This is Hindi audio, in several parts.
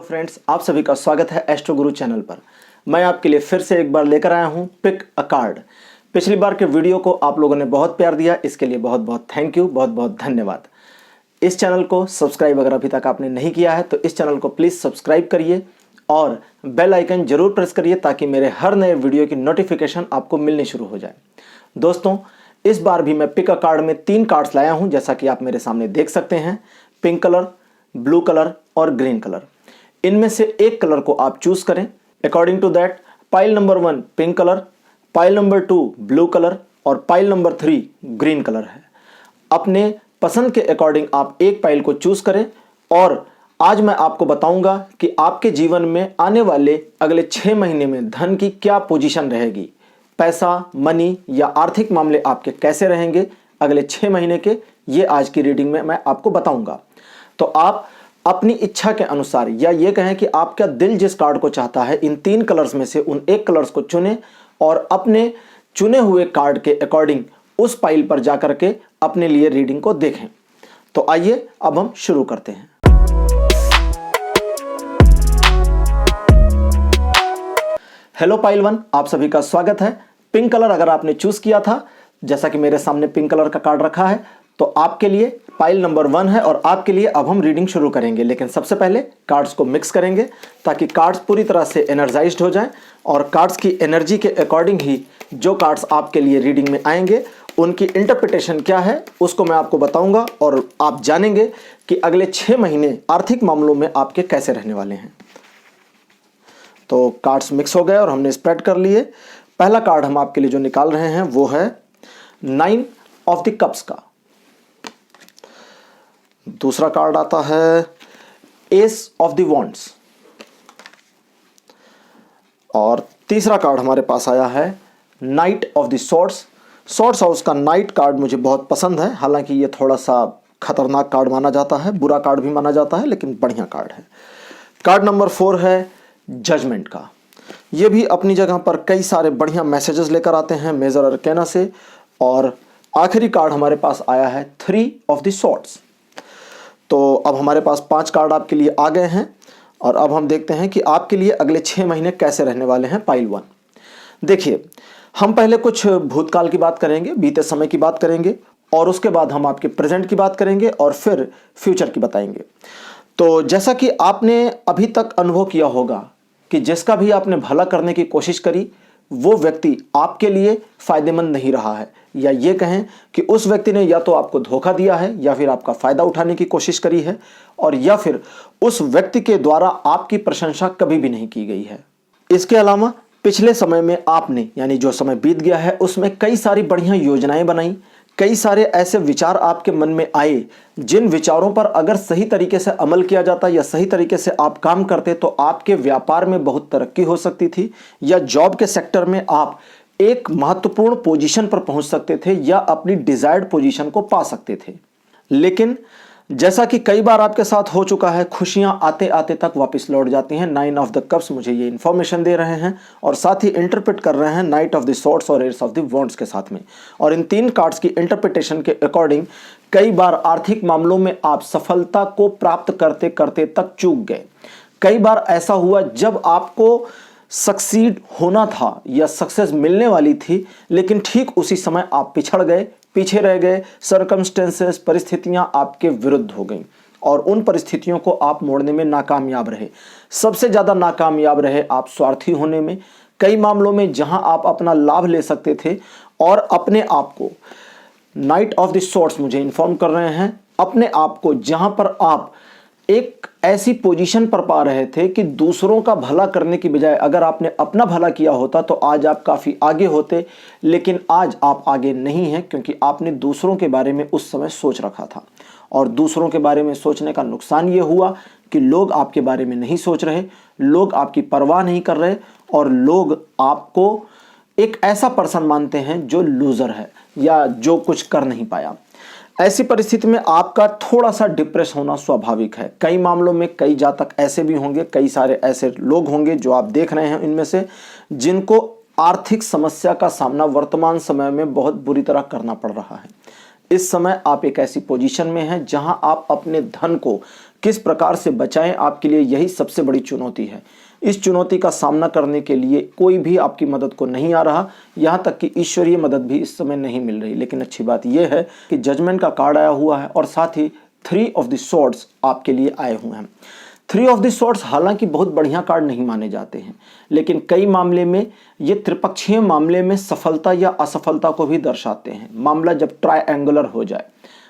फ्रेंड्स, आप सभी का स्वागत है एस्ट्रो गुरु चैनल पर। मैं आपके लिए फिर से एक बार लेकर आया हूं पिक अ कार्ड। पिछली बार के वीडियो को आप लोगों ने बहुत प्यार दिया, इसके लिए बहुत बहुत थैंक यू, बहुत बहुत धन्यवाद। इस चैनल को सब्सक्राइब अगर अभी तक आपने नहीं किया है तो इस चैनल को प्लीज़ सब्सक्राइब करिए और बेल आइकन जरूर प्रेस करिए ताकि मेरे हर नए वीडियो की नोटिफिकेशन आपको मिलनी शुरू हो जाए। दोस्तों, इस बार भी मैं पिक अ कार्ड में 3 कार्ड्स लाया हूं, जैसा कि आप मेरे सामने देख सकते हैं। पिंक कलर, ब्लू कलर और ग्रीन कलर। इनमें से एक कलर को आप चूज करें। According to that, pile number 1 pink colour, pile number 2 blue colour और पाइल नंबर 3 ग्रीन कलर है। अपने पसंद के अकॉर्डिंग आप एक पाइल को चूज करें और आज मैं आपको बताऊंगा कि आपके जीवन में आने वाले अगले 6 महीने में धन की क्या पोजीशन रहेगी, पैसा, मनी या आर्थिक मामले आपके कैसे रहेंगे अगले 6 महीने के, ये आज की रीडिंग में मैं आपको बताऊंगा। तो आप अपनी इच्छा के अनुसार, या ये कहें कि आपका दिल जिस कार्ड को चाहता है, इन 3 कलर्स में से उन एक कलर्स को चुनें और अपने चुने हुए कार्ड के अकॉर्डिंग उस पाइल पर जाकर के अपने लिए रीडिंग को देखें। तो आइए अब हम शुरू करते हैं। हेलो पाइल 1, आप सभी का स्वागत है। पिंक कलर अगर आपने चूज किया था, जैसा कि मेरे सामने पिंक कलर का कार्ड रखा है, तो आपके लिए पाइल नंबर 1 है और आपके लिए अब हम रीडिंग शुरू करेंगे। लेकिन सबसे पहले कार्ड्स को मिक्स करेंगे ताकि कार्ड्स पूरी तरह से एनर्जाइज्ड हो जाएं और कार्ड्स की एनर्जी के अकॉर्डिंग ही जो कार्ड्स आपके लिए रीडिंग में आएंगे उनकी इंटरप्रिटेशन क्या है उसको मैं आपको बताऊंगा और आप जानेंगे कि अगले 6 महीने आर्थिक मामलों में आपके कैसे रहने वाले हैं। तो कार्ड्स मिक्स हो गए और हमने स्प्रेड कर लिए। पहला कार्ड हम आपके लिए जो निकाल रहे हैं वो है 9 ऑफ द कप्स का। दूसरा कार्ड आता है एस ऑफ द वॉन्ड्स और तीसरा कार्ड हमारे पास आया है night of the swords. Swords house का नाइट कार्ड मुझे बहुत पसंद है, हालांकि ये थोड़ा सा खतरनाक कार्ड माना जाता है, बुरा कार्ड भी माना जाता है, लेकिन बढ़िया कार्ड है। कार्ड नंबर 4 है जजमेंट का। ये भी अपनी जगह पर कई सारे बढ़िया मैसेजेस लेकर आते हैं मेजर अरकाना से। और आखिरी कार्ड हमारे पास आया है 3 ऑफ द स्वॉर्ड्स। तो अब हमारे पास 5 कार्ड आपके लिए आ गए हैं और अब हम देखते हैं कि आपके लिए अगले 6 महीने कैसे रहने वाले हैं। पाइल 1, देखिए, हम पहले कुछ भूतकाल की बात करेंगे, बीते समय की बात करेंगे और उसके बाद हम आपके प्रेजेंट की बात करेंगे और फिर फ्यूचर की बताएंगे। तो जैसा कि आपने अभी तक अनुभव किया होगा कि जिसका भी आपने भला करने की कोशिश करी वो व्यक्ति आपके लिए फायदेमंद नहीं रहा है, या ये कहें कि उस व्यक्ति ने या तो आपको धोखा दिया है या फिर आपका फायदा उठाने की कोशिश करी है, और या फिर उस व्यक्ति के द्वारा आपकी प्रशंसा कभी भी नहीं की गई है। इसके अलावा पिछले समय में आपने, यानी जो समय बीत गया है, उसमें कई सारी बढ़िया योजनाएं बनाई, कई सारे ऐसे विचार आपके मन में आए जिन विचारों पर अगर सही तरीके से अमल किया जाता या सही तरीके से आप काम करते तो आपके व्यापार में बहुत तरक्की हो सकती थी, या जॉब के सेक्टर में आप एक महत्वपूर्ण पोजीशन पर पहुंच सकते थे या अपनी डिजायर्ड पोजीशन को पा सकते थे। लेकिन जैसा कि कई बार आपके साथ हो चुका है, खुशियां आते आते तक वापस लौट जाती हैं। 9 ऑफ द कप्स मुझे ये इन्फॉर्मेशन दे रहे हैं और साथ ही इंटरप्रेट कर रहे हैं नाइट ऑफ द स्वॉर्ड्स और एस ऑफ द वॉन्ड्स के साथ में। और इन 3 कार्ड्स की इंटरप्रिटेशन के अकॉर्डिंग कई बार आर्थिक मामलों में आप सफलता को प्राप्त करते करते तक चूक गए। कई बार ऐसा हुआ जब आपको सक्सीड होना था या सक्सेस मिलने वाली थी, लेकिन ठीक उसी समय आप पिछड़ गए, पीछे रह गए। सर्कमस्टेंसेस, परिस्थितियां आपके विरुद्ध हो गईं और उन परिस्थितियों को आप मोड़ने में नाकामयाब रहे। सबसे ज्यादा नाकामयाब रहे आप स्वार्थी होने में। कई मामलों में जहां आप अपना लाभ ले सकते थे और अपने आप को, नाइट ऑफ द स्वॉर्ड्स मुझे इन्फॉर्म कर रहे हैं, अपने आप को जहां पर आप एक ऐसी पोजीशन पर पा रहे थे कि दूसरों का भला करने की बजाय अगर आपने अपना भला किया होता तो आज आप काफ़ी आगे होते। लेकिन आज आप आगे नहीं हैं क्योंकि आपने दूसरों के बारे में उस समय सोच रखा था, और दूसरों के बारे में सोचने का नुकसान ये हुआ कि लोग आपके बारे में नहीं सोच रहे, लोग आपकी परवाह नहीं कर रहे और लोग आपको एक ऐसा पर्सन मानते हैं जो लूज़र है या जो कुछ कर नहीं पाया। ऐसी परिस्थिति में आपका थोड़ा सा डिप्रेस होना स्वाभाविक है। कई मामलों में कई जातक ऐसे भी होंगे, कई सारे ऐसे लोग होंगे जो आप देख रहे हैं इनमें से, जिनको आर्थिक समस्या का सामना वर्तमान समय में बहुत बुरी तरह करना पड़ रहा है। इस समय आप एक ऐसी पोजीशन में हैं जहां आप अपने धन को किस प्रकार से बचाएं, आपके लिए यही सबसे बड़ी चुनौती है। इस चुनौती का सामना करने के लिए कोई भी आपकी मदद को नहीं आ रहा, यहाँ तक कि ईश्वरीय मदद भी इस समय नहीं मिल रही। लेकिन अच्छी बात यह है कि जजमेंट का कार्ड आया हुआ है और साथ ही 3 ऑफ द स्वॉर्ड्स आपके लिए आए हुए हैं। 3 ऑफ द स्वॉर्ड्स हालांकि बहुत बढ़िया कार्ड नहीं माने जाते हैं, लेकिन कई मामले में ये त्रिपक्षीय मामले में सफलता या असफलता को भी दर्शाते हैं। मामला जब ट्रायंगुलर हो जाए,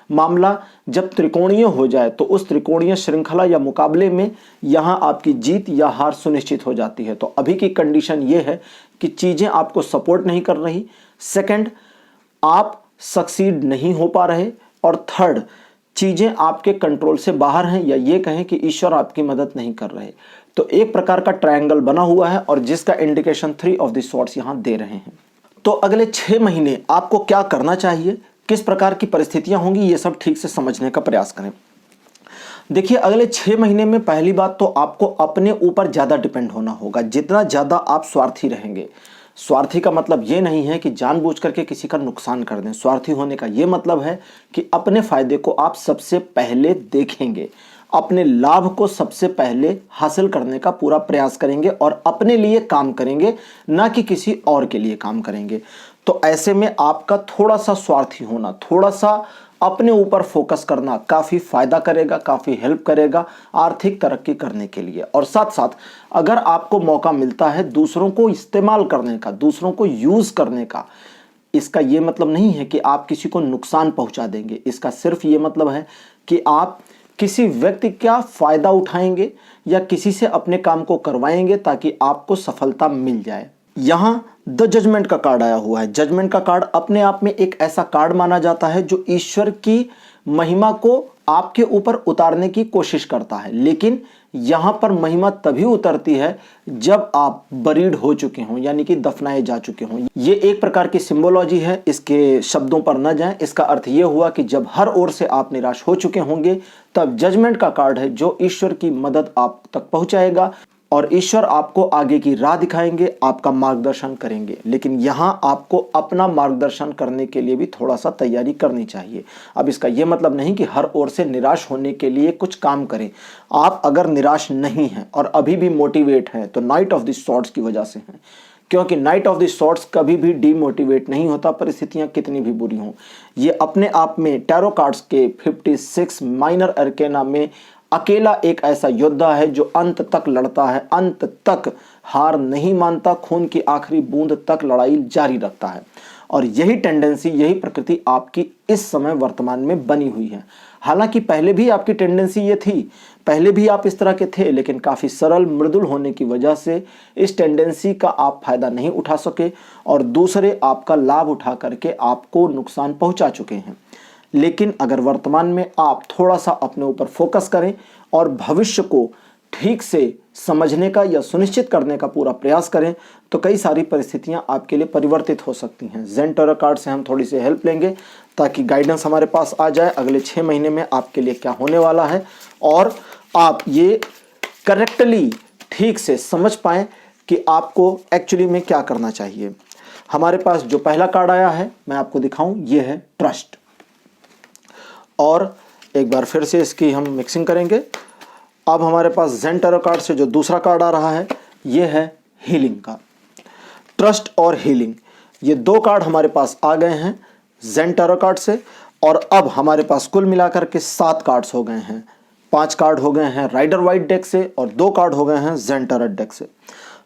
मामला जब त्रिकोणीय हो जाए, तो उस त्रिकोणीय श्रृंखला या मुकाबले में यहाँ आपकी जीत या हार सुनिश्चित हो जाती है। तो अभी की कंडीशन ये है कि चीज़ें आपको सपोर्ट नहीं कर रही, सेकंड आप सक्सीड नहीं हो पा रहे, और थर्ड चीज़ें आपके कंट्रोल से बाहर हैं, या ये कहें कि ईश्वर आपकी मदद नहीं कर रहे। तो एक प्रकार का ट्रायंगल बना हुआ है और जिसका इंडिकेशन 3 ऑफ द स्वॉर्ड्स यहाँ दे रहे हैं। तो अगले 6 महीने आपको क्या करना चाहिए, किस प्रकार की परिस्थितियां होंगी, ये सब ठीक से समझने का प्रयास करें। देखिए, अगले 6 महीने में पहली बात तो आपको अपने ऊपर ज़्यादा डिपेंड होना होगा। जितना ज़्यादा आप स्वार्थी रहेंगे, स्वार्थी का मतलब ये नहीं है कि जानबूझ करके किसी का नुकसान कर दें। स्वार्थी होने का ये मतलब है कि अपने फायदे को आप सबसे पहले देखेंगे, अपने लाभ को सबसे पहले हासिल करने का पूरा प्रयास करेंगे और अपने लिए काम करेंगे, ना कि किसी और के लिए काम करेंगे। तो ऐसे में आपका थोड़ा सा स्वार्थी होना, थोड़ा सा अपने ऊपर फोकस करना काफ़ी फायदा करेगा, काफ़ी हेल्प करेगा आर्थिक तरक्की करने के लिए। और साथ साथ अगर आपको मौका मिलता है दूसरों को इस्तेमाल करने का, दूसरों को यूज़ करने का, इसका ये मतलब नहीं है कि आप किसी को नुकसान पहुंचा देंगे। इसका सिर्फ ये मतलब है कि आप किसी व्यक्ति का फ़ायदा उठाएंगे या किसी से अपने काम को करवाएंगे ताकि आपको सफलता मिल जाए। यहाँ द जजमेंट का कार्ड आया हुआ है। जजमेंट का कार्ड अपने आप में एक ऐसा कार्ड माना जाता है जो ईश्वर की महिमा को आपके ऊपर उतारने की कोशिश करता है, लेकिन यहाँ पर महिमा तभी उतरती है जब आप बरीड हो चुके हों, यानी कि दफनाए जा चुके हों। ये एक प्रकार की सिंबोलॉजी है, इसके शब्दों पर न जाएं। इसका अर्थ ये हुआ कि जब हर ओर से आप निराश हो चुके होंगे, तब जजमेंट का कार्ड है जो ईश्वर की मदद आप तक पहुंचाएगा और ईश्वर आपको आगे की राह दिखाएंगे, आपका मार्गदर्शन करेंगे। लेकिन यहाँ आपको अपना मार्गदर्शन करने के लिए भी थोड़ा सा तैयारी करनी चाहिए। अब इसका यह मतलब नहीं कि हर ओर से निराश होने के लिए कुछ काम करें। आप अगर निराश नहीं हैं और अभी भी मोटिवेट हैं तो नाइट ऑफ द स्वॉर्ड्स की वजह से हैं, क्योंकि नाइट ऑफ द स्वॉर्ड्स कभी भी डीमोटिवेट नहीं होता, परिस्थितियां कितनी भी बुरी हों। ये अपने आप में टैरो कार्ड्स के 56 माइनर अरकेना में अकेला एक ऐसा योद्धा है जो अंत तक लड़ता है, अंत तक हार नहीं मानता, खून की आखिरी बूंद तक लड़ाई जारी रखता है। और यही टेंडेंसी, यही प्रकृति आपकी इस समय वर्तमान में बनी हुई है। हालांकि पहले भी आपकी टेंडेंसी ये थी, पहले भी आप इस तरह के थे, लेकिन काफ़ी सरल मृदुल होने की वजह से इस टेंडेंसी का आप फायदा नहीं उठा सके और दूसरे आपका लाभ उठा करके आपको नुकसान पहुंचा चुके हैं। लेकिन अगर वर्तमान में आप थोड़ा सा अपने ऊपर फोकस करें और भविष्य को ठीक से समझने का या सुनिश्चित करने का पूरा प्रयास करें, तो कई सारी परिस्थितियां आपके लिए परिवर्तित हो सकती हैं। ज़ेन टैरो कार्ड से हम थोड़ी सी हेल्प लेंगे ताकि गाइडेंस हमारे पास आ जाए अगले 6 महीने में आपके लिए क्या होने वाला है और आप ये करेक्टली ठीक से समझ पाएँ कि आपको एक्चुअली में क्या करना चाहिए। हमारे पास जो पहला कार्ड आया है मैं आपको दिखाऊं, ये है ट्रस्ट। और एक बार फिर से इसकी हम मिक्सिंग करेंगे। अब हमारे पास ज़ेन टैरो कार्ड से जो दूसरा कार्ड आ रहा है ये है हीलिंग का। ट्रस्ट और हीलिंग, ये 2 कार्ड हमारे पास आ गए हैं ज़ेन टैरो कार्ड से। और अब हमारे पास कुल मिलाकर के 7 कार्ड्स हो गए हैं। 5 कार्ड हो गए हैं राइडर वाइट डेक से और 2 कार्ड हो गए हैं ज़ेन टैरो डेक से।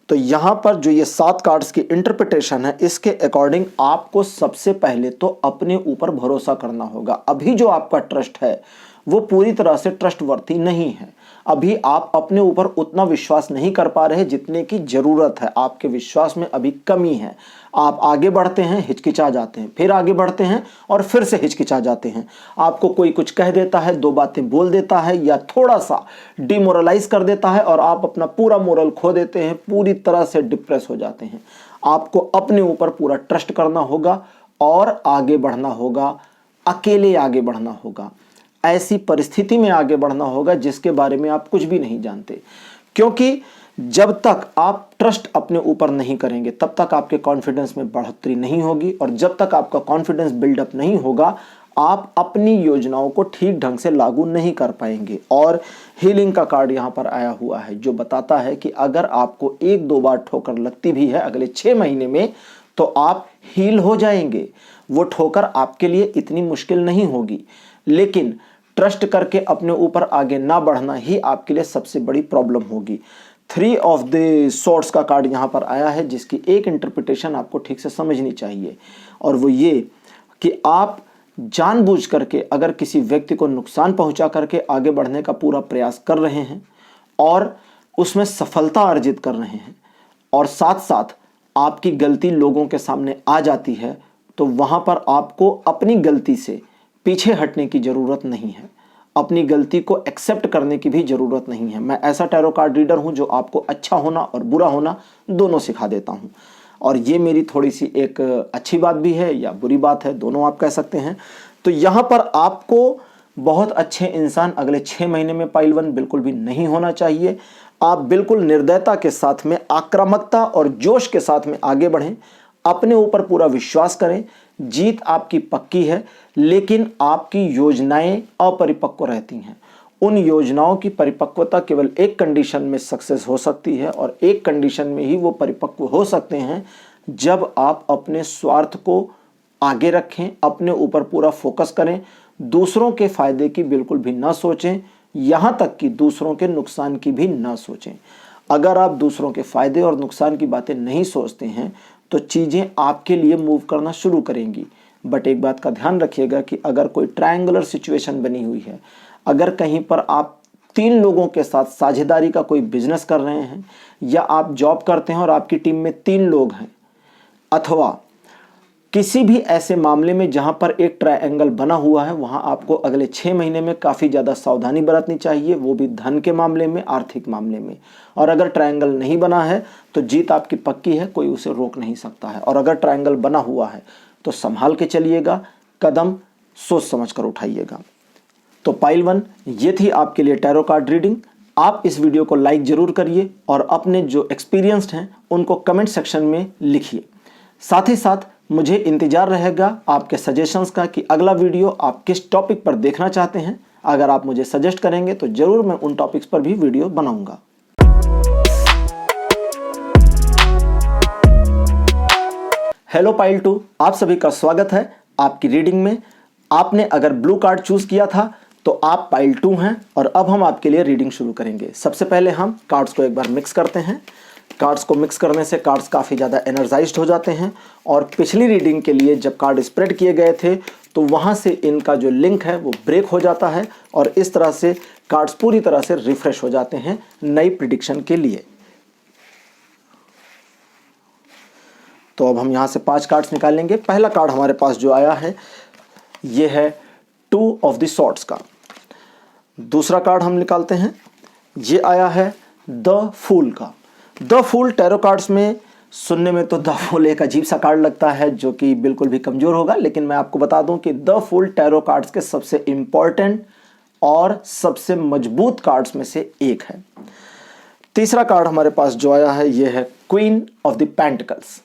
तो यहाँ पर जो ये 7 कार्ड्स की इंटरप्रिटेशन है, इसके अकॉर्डिंग आपको सबसे पहले तो अपने ऊपर भरोसा करना होगा। अभी जो आपका ट्रस्ट है वो पूरी तरह से ट्रस्टवर्थी नहीं है। अभी आप अपने ऊपर उतना विश्वास नहीं कर पा रहे जितने की ज़रूरत है। आपके विश्वास में अभी कमी है। आप आगे बढ़ते हैं, हिचकिचा जाते हैं, फिर आगे बढ़ते हैं और फिर से हिचकिचा जाते हैं। आपको कोई कुछ कह देता है, 2 बातें बोल देता है या थोड़ा सा डिमोरलाइज कर देता है और आप अपना पूरा मोरल खो देते हैं, पूरी तरह से डिप्रेस हो जाते हैं। आपको अपने ऊपर पूरा ट्रस्ट करना होगा और आगे बढ़ना होगा, अकेले आगे बढ़ना होगा। ऐसी परिस्थिति में आगे बढ़ना होगा जिसके बारे में आप कुछ भी नहीं जानते, क्योंकि जब तक आप ट्रस्ट अपने ऊपर नहीं करेंगे तब तक आपके कॉन्फिडेंस में बढ़ोतरी नहीं होगी और जब तक आपका कॉन्फिडेंस बिल्डअप नहीं होगा आप अपनी योजनाओं को ठीक ढंग से लागू नहीं कर पाएंगे। और हीलिंग का कार्ड यहाँ पर आया हुआ है जो बताता है कि अगर आपको 1-2 बार ठोकर लगती भी है अगले 6 महीने में तो आप हील हो जाएंगे। वो ठोकर आपके लिए इतनी मुश्किल नहीं होगी, लेकिन ट्रस्ट करके अपने ऊपर आगे ना बढ़ना ही आपके लिए सबसे बड़ी प्रॉब्लम होगी। 3 ऑफ द सॉर्ड्स का कार्ड यहाँ पर आया है जिसकी एक इंटरप्रिटेशन आपको ठीक से समझनी चाहिए, और वो ये कि आप जानबूझ करके अगर किसी व्यक्ति को नुकसान पहुंचा करके आगे बढ़ने का पूरा प्रयास कर रहे हैं और उसमें सफलता अर्जित कर रहे हैं और साथ साथ आपकी गलती लोगों के सामने आ जाती है, तो वहां पर आपको अपनी गलती से पीछे हटने की ज़रूरत नहीं है, अपनी गलती को एक्सेप्ट करने की भी ज़रूरत नहीं है। मैं ऐसा टैरो कार्ड रीडर हूं जो आपको अच्छा होना और बुरा होना दोनों सिखा देता हूं, और ये मेरी थोड़ी सी एक अच्छी बात भी है या बुरी बात है, दोनों आप कह सकते हैं। तो यहाँ पर आपको बहुत अच्छे इंसान अगले 6 महीने में पाइल 1 बिल्कुल भी नहीं होना चाहिए। आप बिल्कुल निर्दयता के साथ में, आक्रामकता और जोश के साथ में आगे बढ़ें, अपने ऊपर पूरा विश्वास करें। जीत आपकी पक्की है, लेकिन आपकी योजनाएं अपरिपक्व रहती हैं। उन योजनाओं की परिपक्वता केवल एक कंडीशन में सक्सेस हो सकती है, और एक कंडीशन में ही वो परिपक्व हो सकते हैं जब आप अपने स्वार्थ को आगे रखें, अपने ऊपर पूरा फोकस करें, दूसरों के फायदे की बिल्कुल भी ना सोचें, यहाँ तक कि दूसरों के नुकसान की भी ना सोचें। अगर आप दूसरों के फायदे और नुकसान की बातें नहीं सोचते हैं तो चीज़ें आपके लिए मूव करना शुरू करेंगी। बट एक बात का ध्यान रखिएगा कि अगर कोई ट्रायंगुलर सिचुएशन बनी हुई है, अगर कहीं पर आप 3 लोगों के साथ साझेदारी का कोई बिजनेस कर रहे हैं, या आप जॉब करते हैं और आपकी टीम में 3 लोग हैं, अथवा किसी भी ऐसे मामले में जहां पर एक ट्रायंगल बना हुआ है, वहां आपको अगले 6 महीने में काफ़ी ज़्यादा सावधानी बरतनी चाहिए, वो भी धन के मामले में, आर्थिक मामले में। और अगर ट्रायंगल नहीं बना है तो जीत आपकी पक्की है, कोई उसे रोक नहीं सकता है। और अगर ट्रायंगल बना हुआ है तो संभाल के चलिएगा, कदम सोच समझ कर उठाइएगा। तो पाइल 1 ये थी आपके लिए टैरो कार्ड रीडिंग। आप इस वीडियो को लाइक ज़रूर करिए और अपने जो एक्सपीरियंस्ड हैं उनको कमेंट सेक्शन में लिखिए। साथ ही साथ मुझे इंतजार रहेगा आपके सजेशंस का कि अगला वीडियो आप किस टॉपिक पर देखना चाहते हैं। अगर आप मुझे सजेस्ट करेंगे तो ज़रूर मैं उन टॉपिक्स पर भी वीडियो बनाऊंगा। हेलो पाइल 2, आप सभी का स्वागत है आपकी रीडिंग में। आपने अगर ब्लू कार्ड चूज किया था तो आप पाइल 2 हैं, और अब हम आपके लिए रीडिंग शुरू करेंगे। सबसे पहले हम कार्ड्स को एक बार मिक्स करते हैं। कार्ड्स को मिक्स करने से कार्ड्स काफ़ी ज़्यादा एनर्जाइज्ड हो जाते हैं, और पिछली रीडिंग के लिए जब कार्ड स्प्रेड किए गए थे तो वहाँ से इनका जो लिंक है वो ब्रेक हो जाता है, और इस तरह से कार्ड्स पूरी तरह से रिफ्रेश हो जाते हैं नई प्रिडिक्शन के लिए। तो अब हम यहाँ से 5 कार्ड्स निकालेंगे। पहला कार्ड हमारे पास जो आया है ये है 2 ऑफ द सॉर्ड्स का। दूसरा कार्ड हम निकालते हैं, ये आया है द फूल का। द फूल टैरो कार्ड्स में सुनने में तो द फूल एक अजीब सा कार्ड लगता है जो कि बिल्कुल भी कमज़ोर होगा, लेकिन मैं आपको बता दूं कि द फूल टैरो कार्ड्स के सबसे इम्पॉर्टेंट और सबसे मजबूत कार्ड्स में से एक है। तीसरा कार्ड हमारे पास जो आया है ये है queen of the pentacles.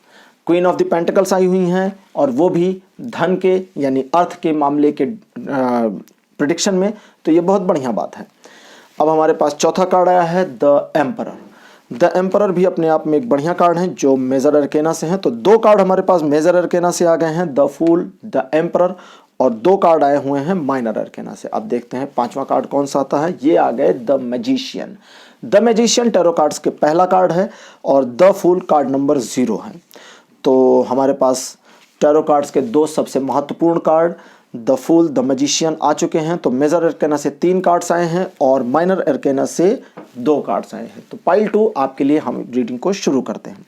Queen of the pentacles आई हुई हैं, और वो भी धन के यानी अर्थ के मामले के प्रिडिक्शन में, तो ये बहुत बढ़िया बात है। अब हमारे पास चौथा कार्ड आया है द एम्परर। द एम्परर भी अपने आप में एक बढ़िया कार्ड है जो मेजर अरकेना से है। तो 2 कार्ड हमारे पास मेजर अरकेना से आ गए हैं, द फूल, द एम्परर, और 2 कार्ड आए हुए हैं माइनर अरकेना से। अब देखते हैं 5वां कार्ड कौन सा आता है। ये आ गए the magician. The magician tarot cards के पहला कार्ड है, और द फूल कार्ड नंबर 0 है। तो हमारे पास टैरो कार्ड्स के 2 सबसे महत्वपूर्ण card the fool, the magician आ चुके हैं। तो मेजर अरकेना से 3 कार्ड्स आए हैं और माइनर अरकेना से 2 कार्ड्स आए हैं। तो पाइल 2 आपके लिए हम रीडिंग को शुरू करते हैं।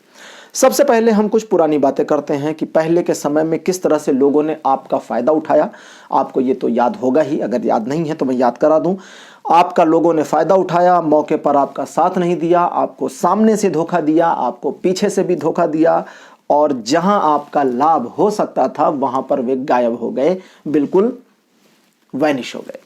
सबसे पहले हम कुछ पुरानी बातें करते हैं कि पहले के समय में किस तरह से लोगों ने आपका फ़ायदा उठाया। आपको ये तो याद होगा ही, अगर याद नहीं है तो मैं याद करा दूं। आपका लोगों ने फ़ायदा उठाया, मौके पर आपका साथ नहीं दिया, आपको सामने से धोखा दिया, आपको पीछे से भी धोखा दिया, और जहां आपका लाभ हो सकता था वहां पर वे गायब हो गए, बिल्कुल वैनिश हो गए।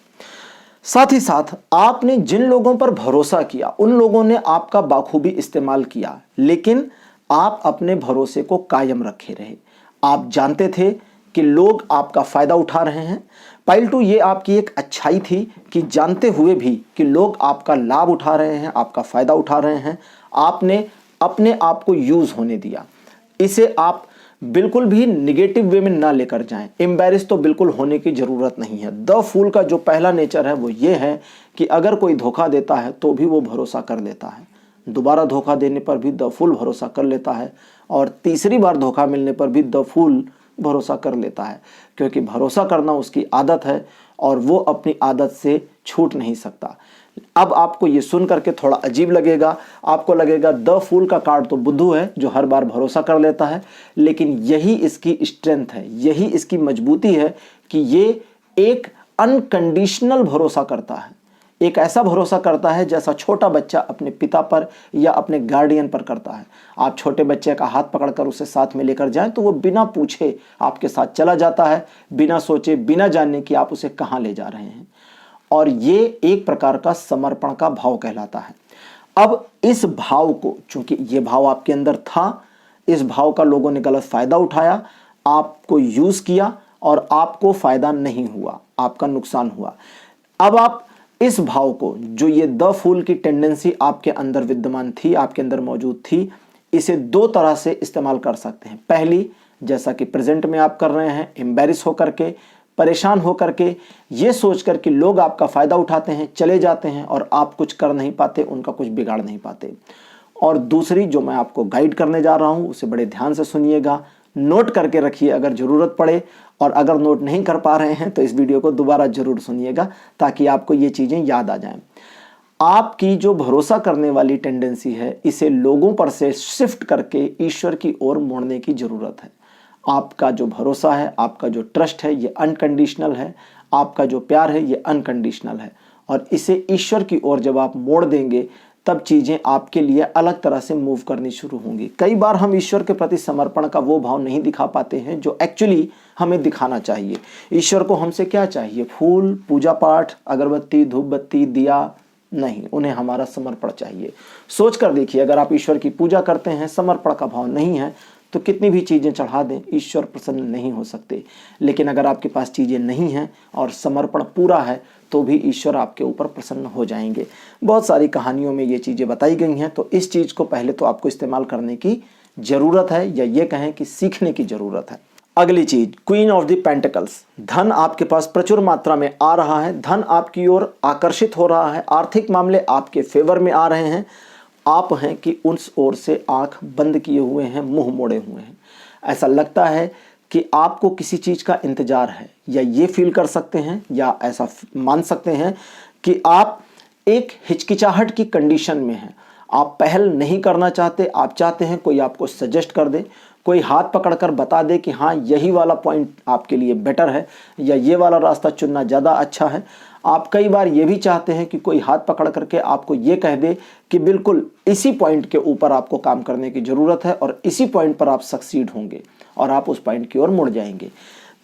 साथ ही साथ आपने जिन लोगों पर भरोसा किया उन लोगों ने आपका बाखूबी इस्तेमाल किया, लेकिन आप अपने भरोसे को कायम रखे रहे। आप जानते थे कि लोग आपका फ़ायदा उठा रहे हैं। पाइल 2 ये आपकी एक अच्छाई थी कि जानते हुए भी कि लोग आपका लाभ उठा रहे हैं, आपका फ़ायदा उठा रहे हैं, आपने अपने आप को यूज़ होने दिया। इसे आप बिल्कुल भी निगेटिव वे में ना लेकर जाएं। एम्बैरेस तो बिल्कुल होने की ज़रूरत नहीं है। द फूल का जो पहला नेचर है वो ये है कि अगर कोई धोखा देता है तो भी वो भरोसा कर लेता है, दोबारा धोखा देने पर भी द फूल भरोसा कर लेता है, और तीसरी बार धोखा मिलने पर भी द फूल भरोसा कर लेता है, क्योंकि भरोसा करना उसकी आदत है और वो अपनी आदत से छूट नहीं सकता। अब आपको ये सुन करके थोड़ा अजीब लगेगा, आपको लगेगा द फूल का कार्ड तो बुद्धू है जो हर बार भरोसा कर लेता है, लेकिन यही इसकी स्ट्रेंथ है, यही इसकी मजबूती है कि ये एक अनकंडीशनल भरोसा करता है। एक ऐसा भरोसा करता है जैसा छोटा बच्चा अपने पिता पर या अपने गार्डियन पर करता है। आप छोटे बच्चे का हाथ पकड़कर उसे साथ में लेकर जाएं तो वो बिना पूछे आपके साथ चला जाता है, बिना सोचे, बिना जानने कि आप उसे कहाँ ले जा रहे हैं। और ये एक प्रकार का समर्पण का भाव कहलाता है। अब इस भाव को, चूंकि ये भाव आपके अंदर था, इस भाव का लोगों ने गलत फायदा उठाया, आपको यूज किया और आपको फायदा नहीं हुआ, आपका नुकसान हुआ। अब आप इस भाव को, जो ये द फूल की टेंडेंसी आपके अंदर विद्यमान थी, आपके अंदर मौजूद थी, इसे दो तरह से इस्तेमाल कर सकते हैं। पहली, जैसा कि प्रेजेंट में आप कर रहे हैं, एम्बैरेस होकर के, परेशान होकर के, ये सोचकर कि लोग आपका फायदा उठाते हैं, चले जाते हैं और आप कुछ कर नहीं पाते, उनका कुछ बिगाड़ नहीं पाते। और दूसरी, जो मैं आपको गाइड करने जा रहा हूं, उसे बड़े ध्यान से सुनिएगा, नोट करके रखिए अगर जरूरत पड़े, और अगर नोट नहीं कर पा रहे हैं तो इस वीडियो को दोबारा जरूर सुनिएगा ताकि आपको ये चीजें याद आ जाएं। आपकी जो भरोसा करने वाली टेंडेंसी है, इसे लोगों पर से शिफ्ट करके ईश्वर की ओर मोड़ने की जरूरत है। आपका जो भरोसा है, आपका जो ट्रस्ट है, ये अनकंडीशनल है, आपका जो प्यार है ये अनकंडीशनल है, और इसे ईश्वर की ओर जब आप मोड़ देंगे तब चीज़ें आपके लिए अलग तरह से मूव करनी शुरू होंगी। कई बार हम ईश्वर के प्रति समर्पण का वो भाव नहीं दिखा पाते हैं जो एक्चुअली हमें दिखाना चाहिए। ईश्वर को हमसे क्या चाहिए? फूल, पूजा पाठ, अगरबत्ती, धूप बत्ती, दिया नहीं, उन्हें हमारा समर्पण चाहिए। सोच कर देखिए, अगर आप ईश्वर की पूजा करते हैं, समर्पण का भाव नहीं है, तो कितनी भी चीज़ें चढ़ा दें, ईश्वर प्रसन्न नहीं हो सकते। लेकिन अगर आपके पास चीज़ें नहीं हैं और समर्पण पूरा है, तो भी ईश्वर आपके ऊपर प्रसन्न हो जाएंगे। बहुत सारी कहानियों में ये चीज़ें बताई गई हैं, तो इस चीज़ को पहले तो आपको इस्तेमाल करने की ज़रूरत है, या ये कहें कि सीखने की ज़रूरत है। अगली चीज, क्वीन ऑफ द पेंटिकल्स। धन आपके पास प्रचुर मात्रा में आ रहा है, धन आपकी ओर आकर्षित हो रहा है, आर्थिक मामले आपके फेवर में आ रहे हैं। आप हैं कि उस ओर से आंख बंद किए हुए हैं, मुंह मोड़े हुए हैं। ऐसा लगता है कि आपको किसी चीज़ का इंतजार है, या ये फील कर सकते हैं या ऐसा मान सकते हैं कि आप एक हिचकिचाहट की कंडीशन में हैं। आप पहल नहीं करना चाहते, आप चाहते हैं कोई आपको सजेस्ट कर दे, कोई हाथ पकड़कर बता दे कि हाँ यही वाला पॉइंट आपके लिए बेटर है, या ये वाला रास्ता चुनना ज़्यादा अच्छा है। आप कई बार ये भी चाहते हैं कि कोई हाथ पकड़ करके आपको ये कह दे कि बिल्कुल इसी पॉइंट के ऊपर आपको काम करने की ज़रूरत है और इसी पॉइंट पर आप सक्सीड होंगे और आप उस पॉइंट की ओर मुड़ जाएंगे।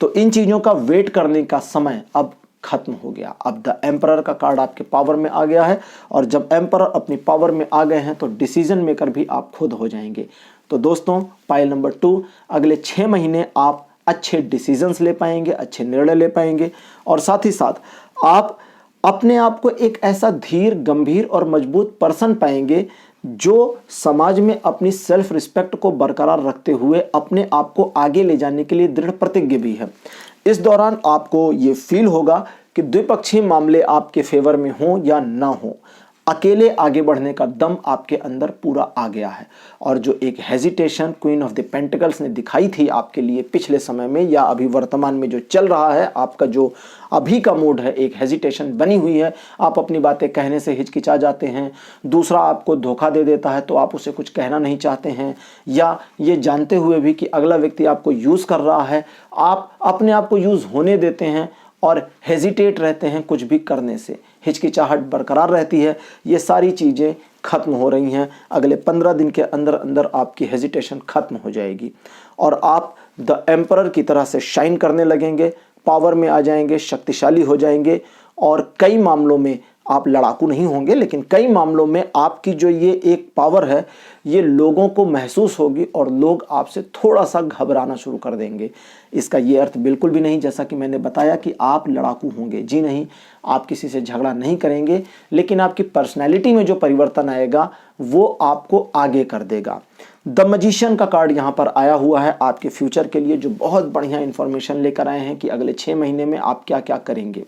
तो इन चीज़ों का वेट करने का समय अब खत्म हो गया। अब द एम्परर का कार्ड आपके पावर में आ गया है, और जब एम्परर अपनी पावर में आ गए हैं तो डिसीजन मेकर भी आप खुद हो जाएंगे। तो दोस्तों, पाइल नंबर 2, अगले 6 महीने आप अच्छे डिसीजंस ले पाएंगे, अच्छे निर्णय ले पाएंगे, और साथ ही साथ आप अपने आप को एक ऐसा धीर, गंभीर और मजबूत पर्सन पाएंगे जो समाज में अपनी सेल्फ रिस्पेक्ट को बरकरार रखते हुए अपने आप को आगे ले जाने के लिए दृढ़ प्रतिज्ञ भी है। इस दौरान आपको ये फील होगा कि द्विपक्षीय मामले आपके फेवर में हों या ना हो, अकेले आगे बढ़ने का दम आपके अंदर पूरा आ गया है। और जो एक hesitation queen of the pentacles ने दिखाई थी आपके लिए पिछले समय में, या अभी वर्तमान में जो चल रहा है, आपका जो अभी का मूड है, एक हेजिटेशन बनी हुई है, आप अपनी बातें कहने से हिचकिचा जाते हैं, दूसरा आपको धोखा दे देता है तो आप उसे कुछ कहना नहीं चाहते हैं, या ये जानते हुए भी कि अगला व्यक्ति आपको यूज़ कर रहा है, आप अपने आप को यूज़ होने देते हैं और हेजिटेट रहते हैं कुछ भी करने से, हिचकिचाहट बरकरार रहती है। ये सारी चीज़ें खत्म हो रही हैं। अगले 15 दिन के अंदर अंदर आपकी हेजिटेशन खत्म हो जाएगी और आप द एम्परर की तरह से शाइन करने लगेंगे, पावर में आ जाएंगे, शक्तिशाली हो जाएंगे, और कई मामलों में आप लड़ाकू नहीं होंगे, लेकिन कई मामलों में आपकी जो ये एक पावर है ये लोगों को महसूस होगी और लोग आपसे थोड़ा सा घबराना शुरू कर देंगे। इसका ये अर्थ बिल्कुल भी नहीं, जैसा कि मैंने बताया, कि आप लड़ाकू होंगे। जी नहीं, आप किसी से झगड़ा नहीं करेंगे, लेकिन आपकी पर्सनैलिटी में जो परिवर्तन आएगा वो आपको आगे कर देगा। द मैजिशियन का कार्ड यहाँ पर आया हुआ है आपके फ्यूचर के लिए, जो बहुत बढ़िया इंफॉर्मेशन लेकर आए हैं कि अगले 6 महीने में आप क्या क्या करेंगे।